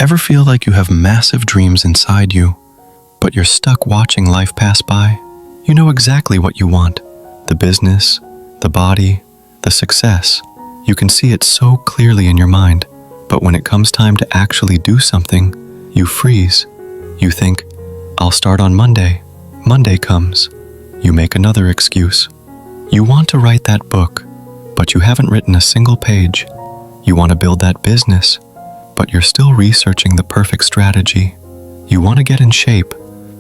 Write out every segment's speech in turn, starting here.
Ever feel like you have massive dreams inside you, but you're stuck watching life pass by? You know exactly what you want. The business, the body, the success. You can see it so clearly in your mind, but when it comes time to actually do something, you freeze. You think, I'll start on Monday. Monday comes. You make another excuse. You want to write that book, but you haven't written a single page. You want to build that business, but you're still researching the perfect strategy. You want to get in shape,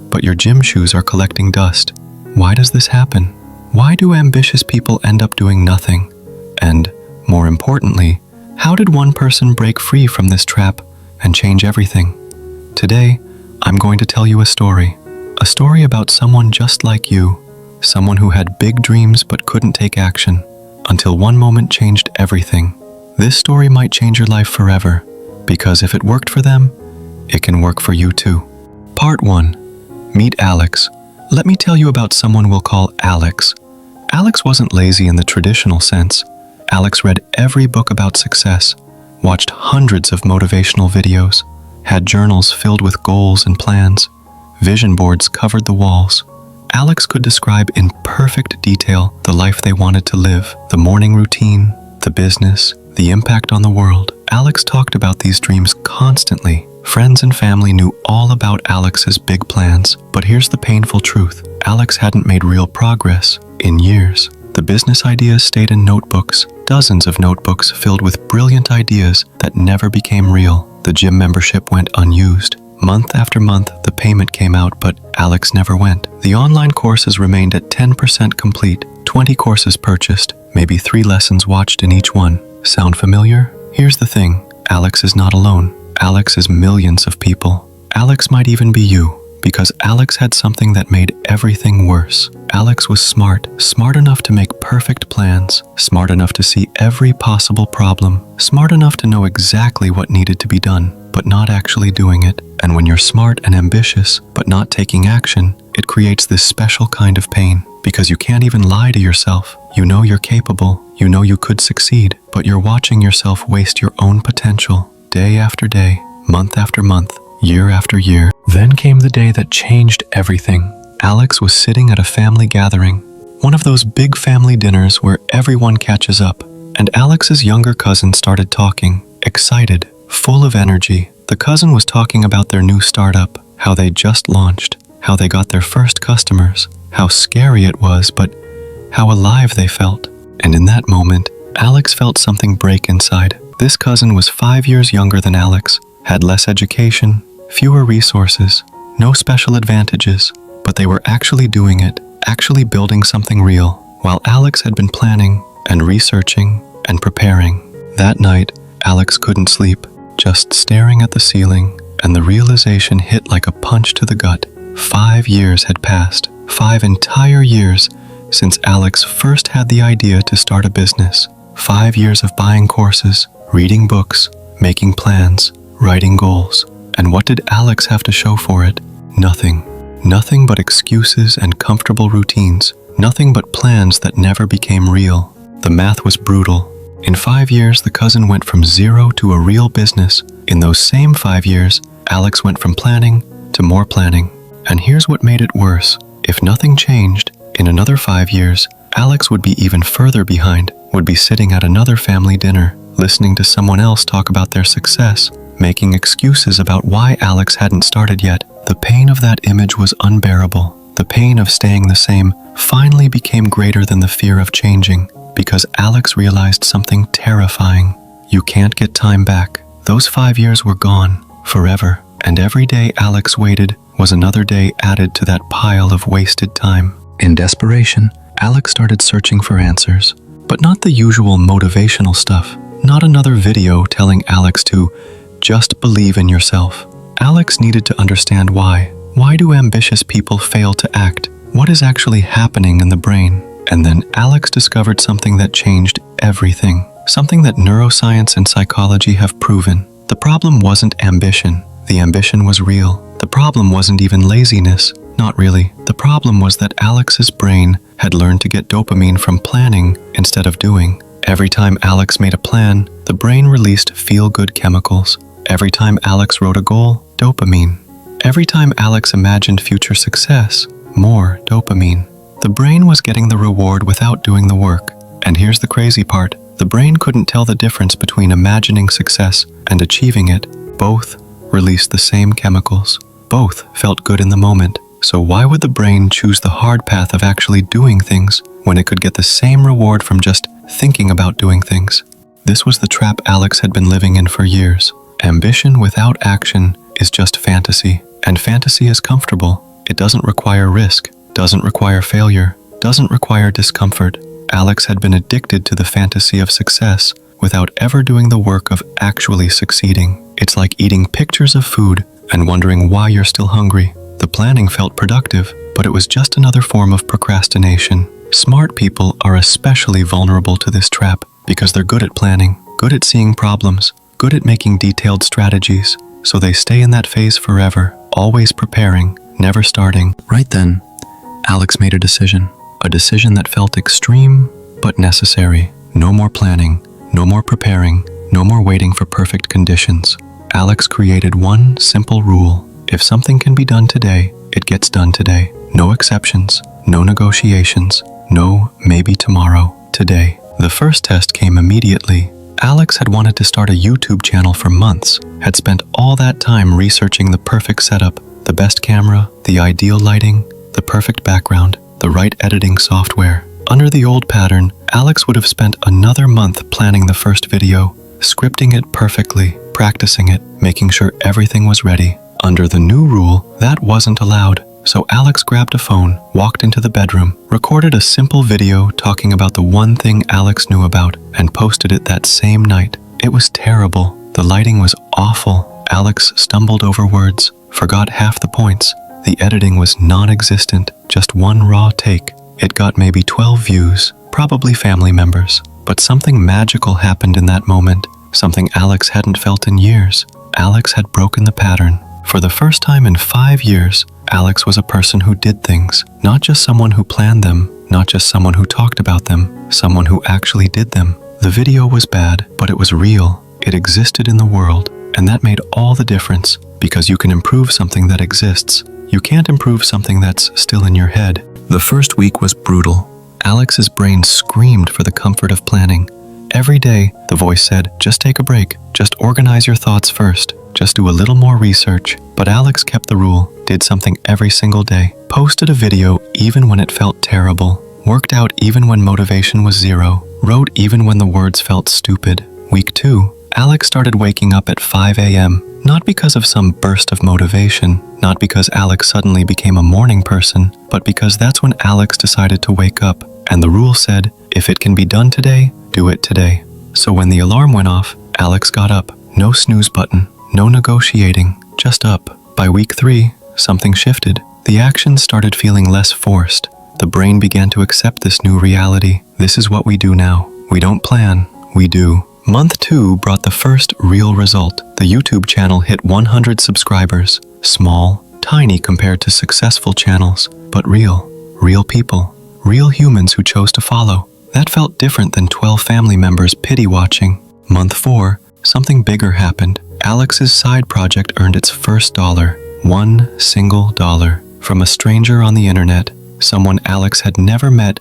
but your gym shoes are collecting dust. Why does this happen? Why do ambitious people end up doing nothing? And, more importantly, how did one person break free from this trap and change everything? Today, I'm going to tell you a story about someone just like you, someone who had big dreams but couldn't take action, until one moment changed everything. This story might change your life forever, because if it worked for them, it can work for you too. Part 1. Meet Alex. Let me tell you about someone we'll call Alex. Alex wasn't lazy in the traditional sense. Alex read every book about success, watched hundreds of motivational videos, had journals filled with goals and plans. Vision boards covered the walls. Alex could describe in perfect detail the life they wanted to live, the morning routine, the business, the impact on the world. Alex talked about these dreams constantly. Friends and family knew all about Alex's big plans, but here's the painful truth. Alex hadn't made real progress in years. The business ideas stayed in notebooks, dozens of notebooks filled with brilliant ideas that never became real. The gym membership went unused. Month after month, the payment came out, but Alex never went. The online courses remained at 10% complete, 20 courses purchased, maybe 3 lessons watched in each one. Sound familiar? Here's the thing. Alex is not alone. Alex is millions of people. Alex might even be you, because Alex had something that made everything worse. Alex was smart enough to make perfect plans, smart enough to see every possible problem, smart enough to know exactly what needed to be done, but not actually doing it. And when you're smart and ambitious, but not taking action, it creates this special kind of pain, because you can't even lie to yourself. You know you're capable, you know you could succeed, but you're watching yourself waste your own potential, day after day, month after month, year after year. Then came the day that changed everything. Alex was sitting at a family gathering, one of those big family dinners where everyone catches up, and Alex's younger cousin started talking, excited, full of energy. The cousin was talking about their new startup, how they just launched, how they got their first customers, how scary it was, but how alive they felt. And in that moment, Alex felt something break inside. This cousin was 5 years younger than Alex, had less education, fewer resources, no special advantages, but they were actually doing it, actually building something real, while Alex had been planning and researching and preparing. That night, Alex couldn't sleep, just staring at the ceiling, and the realization hit like a punch to the gut. 5 years had passed, 5 entire years since Alex first had the idea to start a business. 5 years of buying courses, reading books, making plans, writing goals. And what did Alex have to show for it? Nothing. Nothing but excuses and comfortable routines. Nothing but plans that never became real. The math was brutal. In 5 years, the cousin went from zero to a real business. In those same 5 years, Alex went from planning to more planning. And here's what made it worse. If nothing changed, in another 5 years, Alex would be even further behind, would be sitting at another family dinner, listening to someone else talk about their success, making excuses about why Alex hadn't started yet. The pain of that image was unbearable. The pain of staying the same finally became greater than the fear of changing, because Alex realized something terrifying. You can't get time back. Those 5 years were gone, forever, and every day Alex waited was another day added to that pile of wasted time. In desperation, Alex started searching for answers, but not the usual motivational stuff. Not another video telling Alex to just believe in yourself. Alex needed to understand why. Why do ambitious people fail to act? What is actually happening in the brain? And then Alex discovered something that changed everything. Something that neuroscience and psychology have proven. The problem wasn't ambition. The ambition was real. The problem wasn't even laziness. Not really. The problem was that Alex's brain had learned to get dopamine from planning instead of doing. Every time Alex made a plan, the brain released feel-good chemicals. Every time Alex wrote a goal, dopamine. Every time Alex imagined future success, more dopamine. The brain was getting the reward without doing the work. And here's the crazy part. The brain couldn't tell the difference between imagining success and achieving it. Both released the same chemicals. Both felt good in the moment. So why would the brain choose the hard path of actually doing things when it could get the same reward from just thinking about doing things? This was the trap Alex had been living in for years. Ambition without action is just fantasy. And fantasy is comfortable. It doesn't require risk, doesn't require failure, doesn't require discomfort. Alex had been addicted to the fantasy of success without ever doing the work of actually succeeding. It's like eating pictures of food and wondering why you're still hungry. The planning felt productive, but it was just another form of procrastination. Smart people are especially vulnerable to this trap because they're good at planning, good at seeing problems, good at making detailed strategies, so they stay in that phase forever, always preparing, never starting. Right then, Alex made a decision that felt extreme but necessary. No more planning, no more preparing, no more waiting for perfect conditions. Alex created one simple rule. If something can be done today, it gets done today. No exceptions, no negotiations, no maybe tomorrow, today. The first test came immediately. Alex had wanted to start a YouTube channel for months, had spent all that time researching the perfect setup, the best camera, the ideal lighting, the perfect background, the right editing software. Under the old pattern, Alex would have spent another month planning the first video, scripting it perfectly, practicing it, making sure everything was ready. Under the new rule, that wasn't allowed. So Alex grabbed a phone, walked into the bedroom, recorded a simple video talking about the one thing Alex knew about, and posted it that same night. It was terrible. The lighting was awful. Alex stumbled over words, forgot half the points. The editing was non-existent, just one raw take. It got maybe 12 views, probably family members. But something magical happened in that moment, something Alex hadn't felt in years. Alex had broken the pattern. For the first time in 5 years, Alex was a person who did things, not just someone who planned them, not just someone who talked about them, someone who actually did them. The video was bad, but it was real. It existed in the world, and that made all the difference, because you can improve something that exists. You can't improve something that's still in your head. The first week was brutal. Alex's brain screamed for the comfort of planning. Every day, the voice said, just take a break, just organize your thoughts first, just do a little more research. But Alex kept the rule, did something every single day, posted a video even when it felt terrible, worked out even when motivation was zero, wrote even when the words felt stupid. Week 2, Alex started waking up at 5 a.m., not because of some burst of motivation, not because Alex suddenly became a morning person, but because that's when Alex decided to wake up. And the rule said, if it can be done today, do it today. So when the alarm went off, Alex got up. No snooze button, no negotiating, just up. By week 3, something shifted. The actions started feeling less forced. The brain began to accept this new reality. This is what we do now. We don't plan, we do. Month 2 brought the first real result. The YouTube channel hit 100 subscribers. Small, tiny compared to successful channels, but real. Real people. Real humans who chose to follow. That felt different than 12 family members pity watching. Month 4, something bigger happened. Alex's side project earned its first dollar. $1 single dollar. From a stranger on the internet. Someone Alex had never met,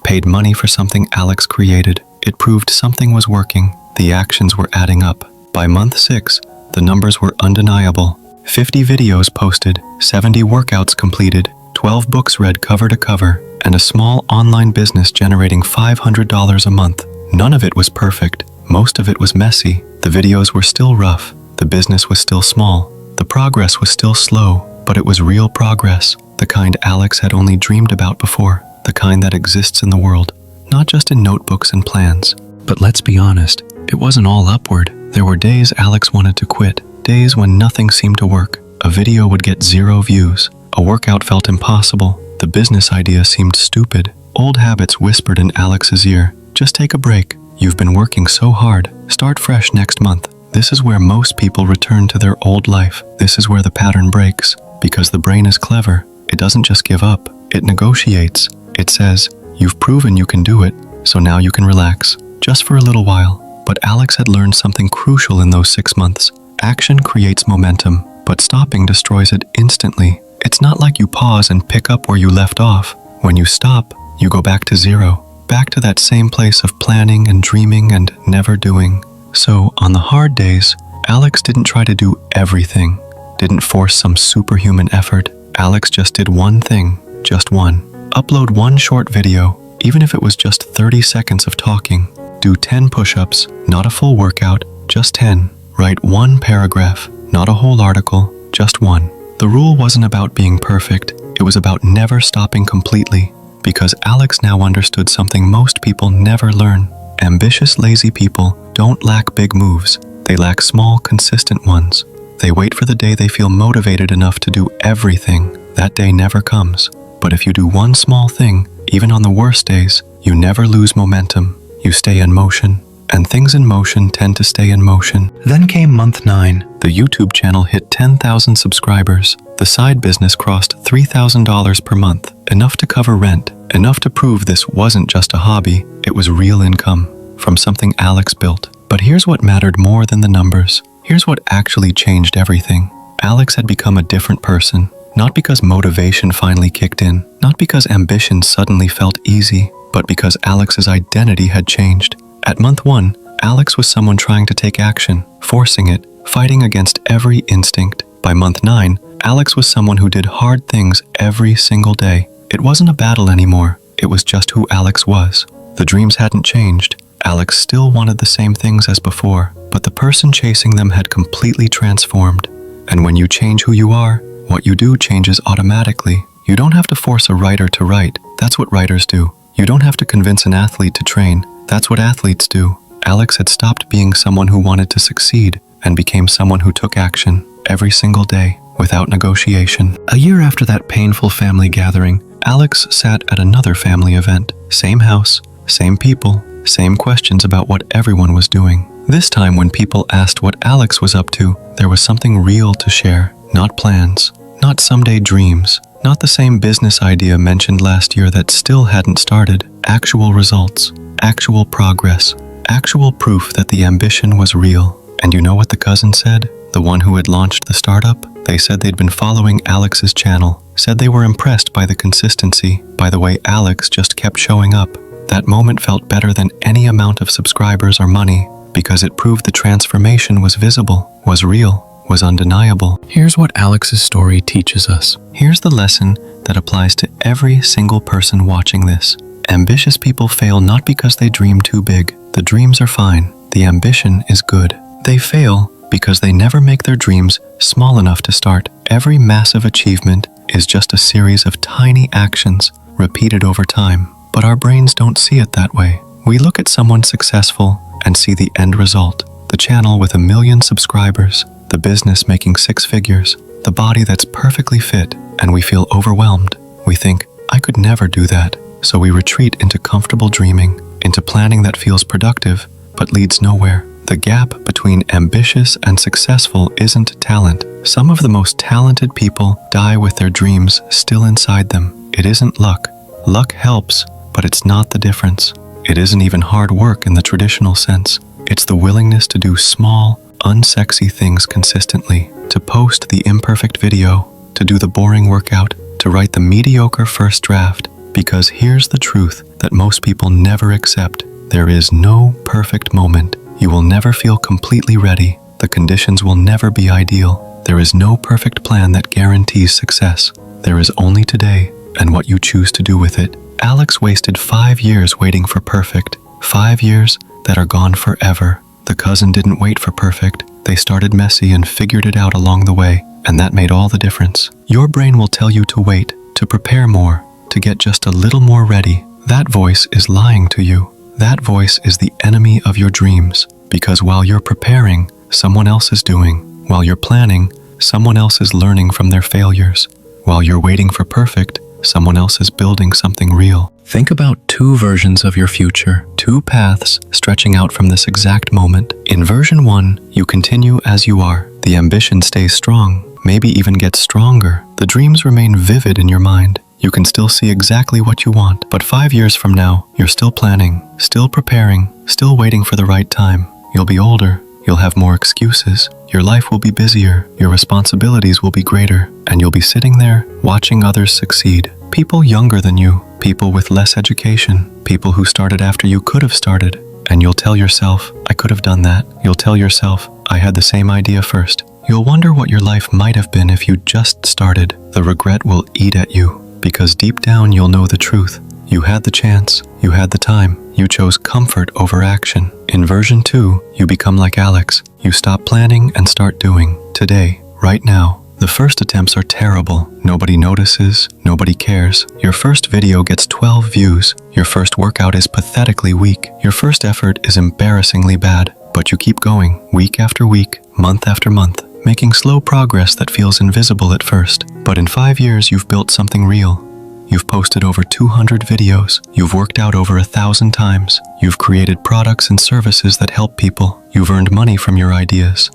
paid money for something Alex created. It proved something was working. The actions were adding up. By month 6, the numbers were undeniable. 50 videos posted, 70 workouts completed, 12 books read cover to cover, and a small online business generating $500 a month. None of it was perfect. Most of it was messy. The videos were still rough. The business was still small. The progress was still slow, but it was real progress. The kind Alex had only dreamed about before. The kind that exists in the world, not just in notebooks and plans. But let's be honest, it wasn't all upward. There were days Alex wanted to quit, days when nothing seemed to work. A video would get 0 views. A workout felt impossible. The business idea seemed stupid. Old habits whispered in Alex's ear, just take a break. You've been working so hard. Start fresh next month. This is where most people return to their old life. This is where the pattern breaks. Because the brain is clever. It doesn't just give up. It negotiates. It says, you've proven you can do it, so now you can relax. Just for a little while. But Alex had learned something crucial in those 6 months. Action creates momentum, but stopping destroys it instantly. It's not like you pause and pick up where you left off. When you stop, you go back to zero, back to that same place of planning and dreaming and never doing. So, on the hard days, Alex didn't try to do everything, didn't force some superhuman effort. Alex just did one thing, just one. Upload one short video, even if it was just 30 seconds of talking. Do 10 push-ups, not a full workout, just 10. Write one paragraph, not a whole article, just one. The rule wasn't about being perfect, it was about never stopping completely, because Alex now understood something most people never learn. Ambitious, lazy people don't lack big moves, they lack small, consistent ones. They wait for the day they feel motivated enough to do everything. That day never comes. But if you do one small thing, even on the worst days, you never lose momentum. You stay in motion. And things in motion tend to stay in motion. Then came month 9. The YouTube channel hit 10,000 subscribers. The side business crossed $3,000 per month, enough to cover rent, enough to prove this wasn't just a hobby, it was real income from something Alex built. But here's what mattered more than the numbers. Here's what actually changed everything. Alex had become a different person, not because motivation finally kicked in, not because ambition suddenly felt easy, but because Alex's identity had changed. At month 1, Alex was someone trying to take action, forcing it, fighting against every instinct. By month 9, Alex was someone who did hard things every single day. It wasn't a battle anymore, it was just who Alex was. The dreams hadn't changed. Alex still wanted the same things as before, but the person chasing them had completely transformed. And when you change who you are, what you do changes automatically. You don't have to force a writer to write, that's what writers do. You don't have to convince an athlete to train, that's what athletes do. Alex had stopped being someone who wanted to succeed and became someone who took action every single day without negotiation. A year after that painful family gathering, Alex sat at another family event. Same house, same people, same questions about what everyone was doing. This time when people asked what Alex was up to, there was something real to share. Not plans, not someday dreams, not the same business idea mentioned last year that still hadn't started. Actual results, actual progress, actual proof that the ambition was real. And you know what the cousin said? The one who had launched the startup? They said they'd been following Alex's channel, said they were impressed by the consistency, by the way Alex just kept showing up. That moment felt better than any amount of subscribers or money, because it proved the transformation was visible, was real, was undeniable. Here's what Alex's story teaches us. Here's the lesson that applies to every single person watching this. Ambitious people fail not because they dream too big. The dreams are fine. The ambition is good. They fail because they never make their dreams small enough to start. Every massive achievement is just a series of tiny actions repeated over time. But our brains don't see it that way. We look at someone successful and see the end result. The channel with 1 million subscribers, the business making 6 figures, the body that's perfectly fit, and we feel overwhelmed. We think, I could never do that. So we retreat into comfortable dreaming, into planning that feels productive, but leads nowhere. The gap between ambitious and successful isn't talent. Some of the most talented people die with their dreams still inside them. It isn't luck. Luck helps, but it's not the difference. It isn't even hard work in the traditional sense. It's the willingness to do small, unsexy things consistently, to post the imperfect video, to do the boring workout, to write the mediocre first draft. Because here's the truth that most people never accept. There is no perfect moment. You will never feel completely ready. The conditions will never be ideal. There is no perfect plan that guarantees success. There is only today and what you choose to do with it. Alex wasted 5 years waiting for perfect. 5 years that are gone forever. The cousin didn't wait for perfect. They started messy and figured it out along the way, and that made all the difference. Your brain will tell you to wait, to prepare more, to get just a little more ready. That voice is lying to you. That voice is the enemy of your dreams, because while you're preparing, someone else is doing. While you're planning, someone else is learning from their failures. While you're waiting for perfect, someone else is building something real. Think about 2 versions of your future, 2 paths stretching out from this exact moment. In version 1, you continue as you are. The ambition stays strong, maybe even gets stronger. The dreams remain vivid in your mind. You can still see exactly what you want, but 5 years from now, you're still planning, still preparing, still waiting for the right time. You'll be older, you'll have more excuses, your life will be busier, your responsibilities will be greater, and you'll be sitting there watching others succeed. People younger than you, people with less education, people who started after you could have started, and you'll tell yourself, I could have done that. You'll tell yourself, I had the same idea first. You'll wonder what your life might have been if you just started. The regret will eat at you, because deep down you'll know the truth. You had the chance, you had the time, you chose comfort over action. In version 2, you become like Alex. You stop planning and start doing. Today, right now. The first attempts are terrible. Nobody notices, nobody cares. Your first video gets 12 views. Your first workout is pathetically weak. Your first effort is embarrassingly bad. But you keep going, week after week, month after month, making slow progress that feels invisible at first. But in 5 years, you've built something real. You've posted over 200 videos. You've worked out over 1,000 times. You've created products and services that help people. You've earned money from your ideas.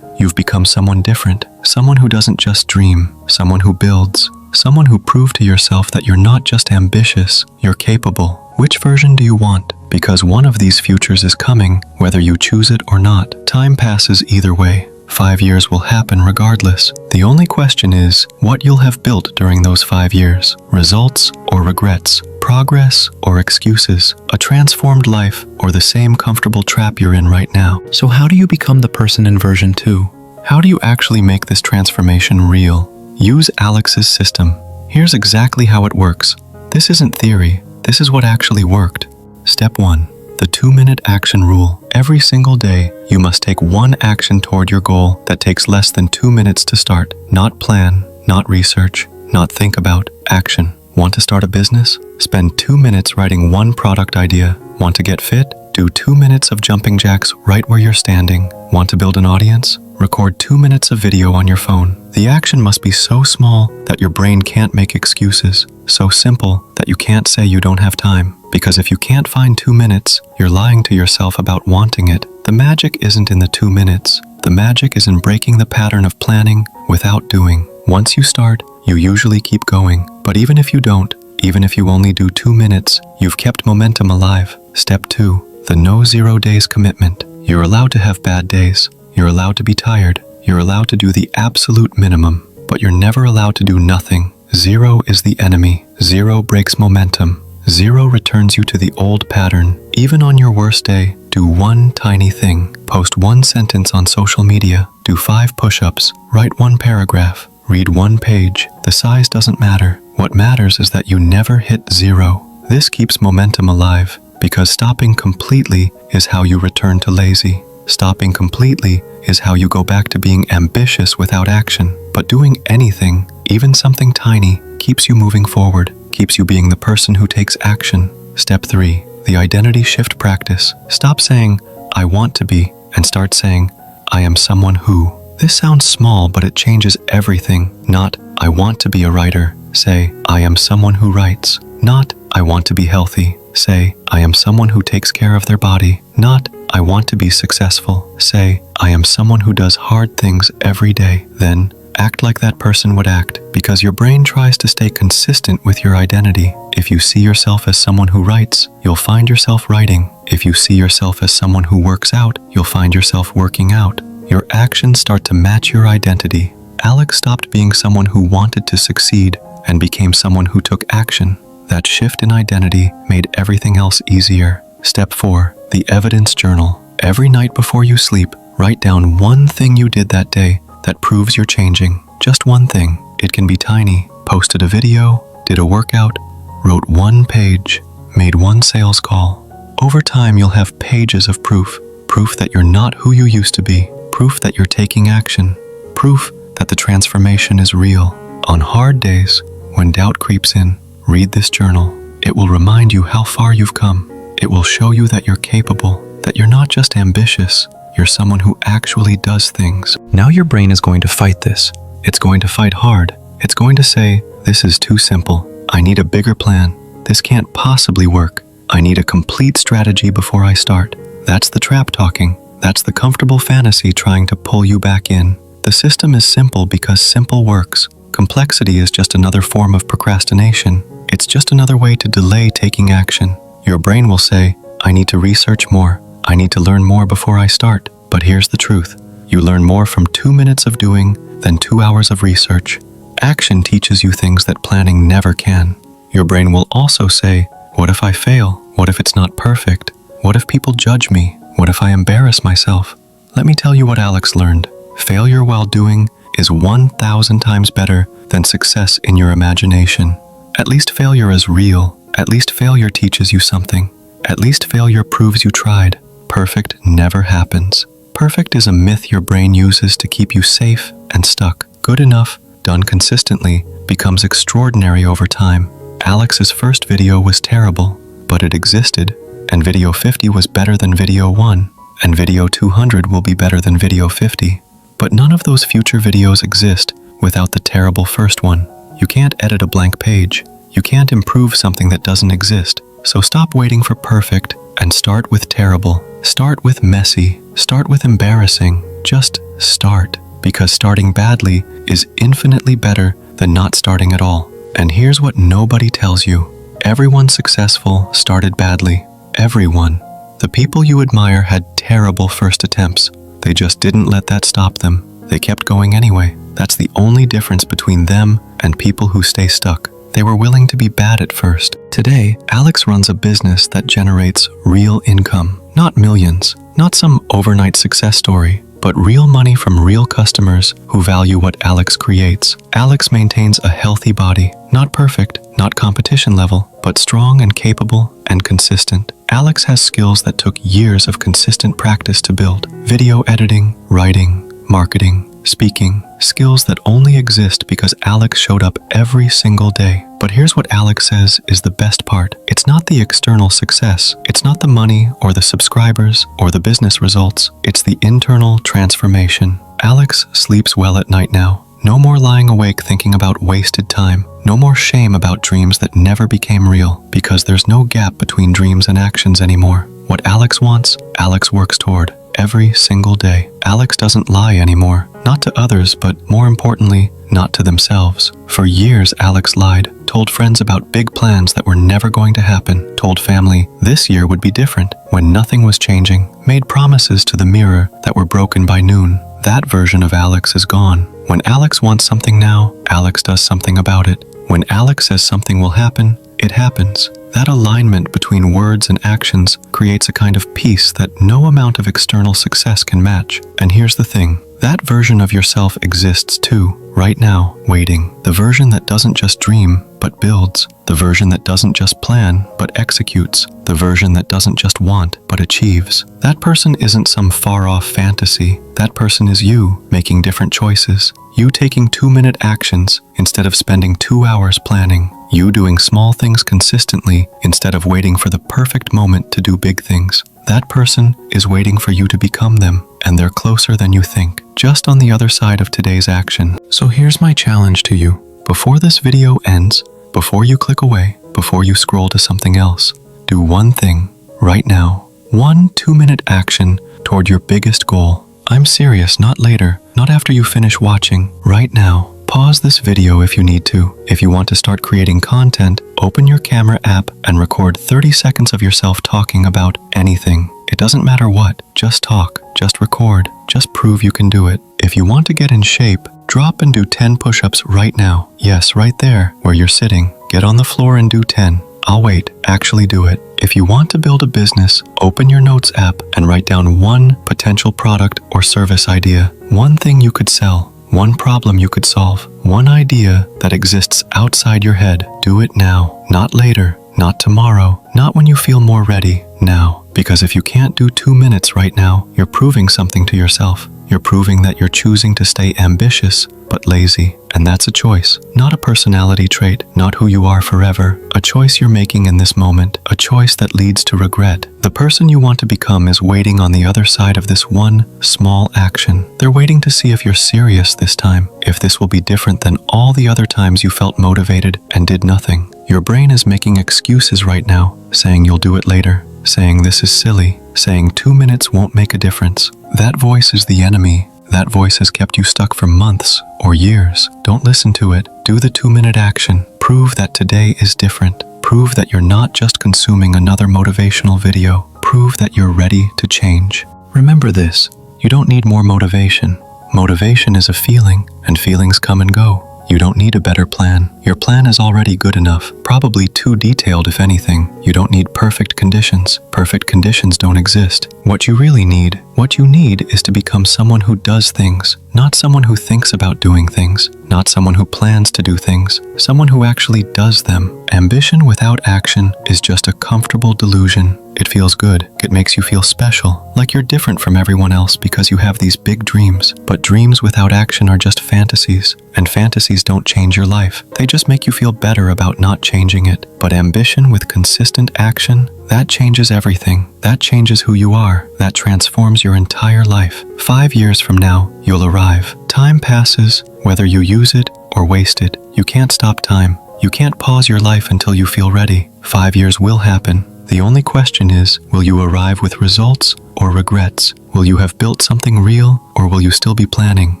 You've become someone different, someone who doesn't just dream, someone who builds, someone who proved to yourself that you're not just ambitious, you're capable. Which version do you want? Because one of these futures is coming, whether you choose it or not. Time passes either way. 5 years will happen regardless. The only question is what you'll have built during those 5 years. Results or regrets, progress or excuses, a transformed life or the same comfortable trap you're in right now. So how do you become the person in version 2? How do you actually make this transformation real? Use Alex's system. Here's exactly how it works. This isn't theory, this is what actually worked. Step 1. The 2-minute action rule. Every single day, you must take one action toward your goal that takes less than 2 minutes to start. Not plan, not research, not think about. Action. Want to start a business? Spend 2 minutes writing one product idea. Want to get fit? Do 2 minutes of jumping jacks right where you're standing. Want to build an audience? Record 2 minutes of video on your phone. The action must be so small that your brain can't make excuses. So simple that you can't say you don't have time. Because if you can't find 2 minutes, you're lying to yourself about wanting it. The magic isn't in the 2 minutes. The magic is in breaking the pattern of planning without doing. Once you start, you usually keep going. But even if you don't, even if you only do 2 minutes, you've kept momentum alive. Step 2. The no 0 days commitment. You're allowed to have bad days. You're allowed to be tired. You're allowed to do the absolute minimum. But you're never allowed to do nothing. 0 is the enemy. 0 breaks momentum. 0 returns you to the old pattern. Even on your worst day, do one tiny thing. Post one sentence on social media. Do 5 push-ups. Write 1 paragraph. Read 1 page. The size doesn't matter. What matters is that you never hit 0. This keeps momentum alive, because stopping completely is how you return to lazy. Stopping completely is how you go back to being ambitious without action. But doing anything, even something tiny, keeps you moving forward, keeps you being the person who takes action. Step 3. The identity shift practice. Stop saying, I want to be, and start saying, I am someone who. This sounds small, but it changes everything. Not, I want to be a writer. Say, I am someone who writes. Not, I want to be healthy. Say, I am someone who takes care of their body. Not, I want to be successful. Say, I am someone who does hard things every day. Then, act like that person would act, because your brain tries to stay consistent with your identity. If you see yourself as someone who writes, you'll find yourself writing. If you see yourself as someone who works out, you'll find yourself working out. Your actions start to match your identity. Alex stopped being someone who wanted to succeed and became someone who took action. That shift in identity made everything else easier. Step 4. The evidence journal. Every night before you sleep, write down one thing you did that day that proves you're changing. Just one thing. It can be tiny. Posted a video, did a workout, wrote 1 page, made 1 sales call. Over time, you'll have pages of proof. Proof that you're not who you used to be. Proof that you're taking action. Proof that the transformation is real. On hard days, when doubt creeps in, read this journal. It will remind you how far you've come. It will show you that you're capable, that you're not just ambitious, you're someone who actually does things. Now your brain is going to fight this. It's going to fight hard. It's going to say, this is too simple. I need a bigger plan. This can't possibly work. I need a complete strategy before I start. That's the trap talking. That's the comfortable fantasy trying to pull you back in. The system is simple because simple works. Complexity is just another form of procrastination. It's just another way to delay taking action. Your brain will say, I need to research more. I need to learn more before I start. But here's the truth. You learn more from 2 minutes of doing than 2 hours of research. Action teaches you things that planning never can. Your brain will also say, what if I fail? What if it's not perfect? What if people judge me? What if I embarrass myself? Let me tell you what Alex learned. Failure while doing is 1,000 times better than success in your imagination. At least failure is real. At least failure teaches you something. At least failure proves you tried. Perfect never happens. Perfect is a myth your brain uses to keep you safe and stuck. Good enough, done consistently, becomes extraordinary over time. Alex's first video was terrible, but it existed, and video 50 was better than video 1, and video 200 will be better than video 50. But none of those future videos exist without the terrible first one. You can't edit a blank page. You can't improve something that doesn't exist. So stop waiting for perfect and start with terrible. Start with messy. Start with embarrassing. Just start. Because starting badly is infinitely better than not starting at all. And here's what nobody tells you. Everyone successful started badly. Everyone. The people you admire had terrible first attempts. They just didn't let that stop them. They kept going anyway. That's the only difference between them and people who stay stuck. They were willing to be bad at first. Today, Alex runs a business that generates real income. Not millions, not some overnight success story, but real money from real customers who value what Alex creates. Alex maintains a healthy body, not perfect, not competition level, but strong and capable and consistent. Alex has skills that took years of consistent practice to build. Video editing, writing, marketing, speaking, skills that only exist because Alex showed up every single day. But here's what Alex says is the best part. It's not the external success. It's not the money or the subscribers or the business results. It's the internal transformation. Alex sleeps well at night now. No more lying awake thinking about wasted time. No more shame about dreams that never became real, because there's no gap between dreams and actions anymore. What Alex wants, Alex works toward. Every single day. Alex doesn't lie anymore. Not to others, but more importantly, not to themselves. For years, Alex lied, told friends about big plans that were never going to happen, told family this year would be different when nothing was changing, made promises to the mirror that were broken by noon. That version of Alex is gone. When Alex wants something now, Alex does something about it. When Alex says something will happen, it happens. That alignment between words and actions creates a kind of peace that no amount of external success can match. And here's the thing, that version of yourself exists too, right now, waiting. The version that doesn't just dream, but builds. The version that doesn't just plan, but executes. The version that doesn't just want, but achieves. That person isn't some far-off fantasy. That person is you, making different choices. You taking 2-minute actions instead of spending 2 hours planning. You doing small things consistently instead of waiting for the perfect moment to do big things. That person is waiting for you to become them, and they're closer than you think, just on the other side of today's action. So here's my challenge to you. Before this video ends, before you click away, before you scroll to something else, do one thing right now. One 2-minute action toward your biggest goal. I'm serious, not later, not after you finish watching, right now. Pause this video if you need to. If you want to start creating content, open your camera app and record 30 seconds of yourself talking about anything. It doesn't matter what, just talk, just record, just prove you can do it. If you want to get in shape, drop and do 10 push-ups right now. Yes, right there, where you're sitting. Get on the floor and do 10. I'll wait, actually do it. If you want to build a business, open your notes app and write down one potential product or service idea. One thing you could sell. One problem you could solve. One idea that exists outside your head. Do it now, not later, not tomorrow, not when you feel more ready, now. Because if you can't do 2 minutes right now, you're proving something to yourself. You're proving that you're choosing to stay ambitious, but lazy. And that's a choice, not a personality trait, not who you are forever. A choice you're making in this moment, a choice that leads to regret. The person you want to become is waiting on the other side of this one small action. They're waiting to see if you're serious this time, if this will be different than all the other times you felt motivated and did nothing. Your brain is making excuses right now, saying you'll do it later, saying this is silly, saying 2 minutes won't make a difference. That voice is the enemy. That voice has kept you stuck for months or years. Don't listen to it. Do the 2-minute action. Prove that today is different. Prove that you're not just consuming another motivational video. Prove that you're ready to change. Remember this. You don't need more motivation. Motivation is a feeling, and feelings come and go. You don't need a better plan. Your plan is already good enough, probably too detailed if anything. You don't need perfect conditions. Perfect conditions don't exist. What you need is to become someone who does things, not someone who thinks about doing things, not someone who plans to do things, someone who actually does them. Ambition without action is just a comfortable delusion. It feels good. It makes you feel special, like you're different from everyone else because you have these big dreams. But dreams without action are just fantasies, and fantasies don't change your life. They just make you feel better about not changing it. But ambition with consistent action, that changes everything. That changes who you are. That transforms your entire life. 5 years from now, you'll arrive. Time passes, whether you use it or waste it. You can't stop time. You can't pause your life until you feel ready. 5 years will happen. The only question is, will you arrive with results or regrets? Will you have built something real, or will you still be planning,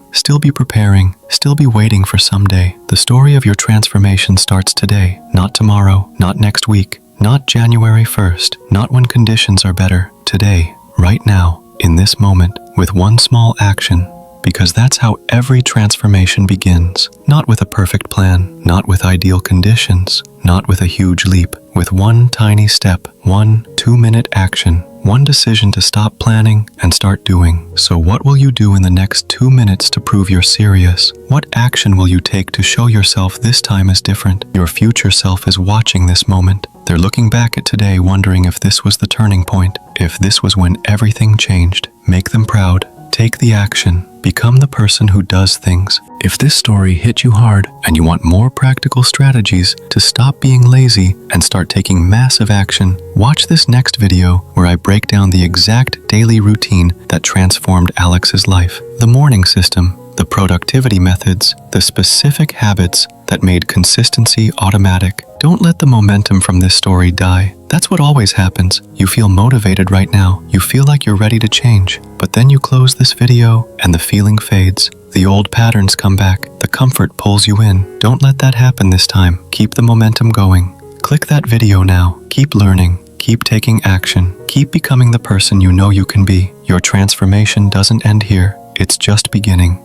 still be preparing, still be waiting for someday? The story of your transformation starts today, not tomorrow, not next week, not January 1st, not when conditions are better. Today, right now, in this moment, with one small action. Because that's how every transformation begins. Not with a perfect plan, not with ideal conditions, not with a huge leap, with one tiny step, one 2-minute action, one decision to stop planning and start doing. So what will you do in the next 2 minutes to prove you're serious? What action will you take to show yourself this time is different? Your future self is watching this moment. They're looking back at today wondering if this was the turning point, if this was when everything changed. Make them proud. Take the action. Become the person who does things. If this story hit you hard and you want more practical strategies to stop being lazy and start taking massive action, watch this next video where I break down the exact daily routine that transformed Alex's life. The morning system, the productivity methods, the specific habits that made consistency automatic. Don't let the momentum from this story die. That's what always happens. You feel motivated right now. You feel like you're ready to change. But then you close this video and the feeling fades. The old patterns come back. The comfort pulls you in. Don't let that happen this time. Keep the momentum going. Click that video now. Keep learning. Keep taking action. Keep becoming the person you know you can be. Your transformation doesn't end here. It's just beginning.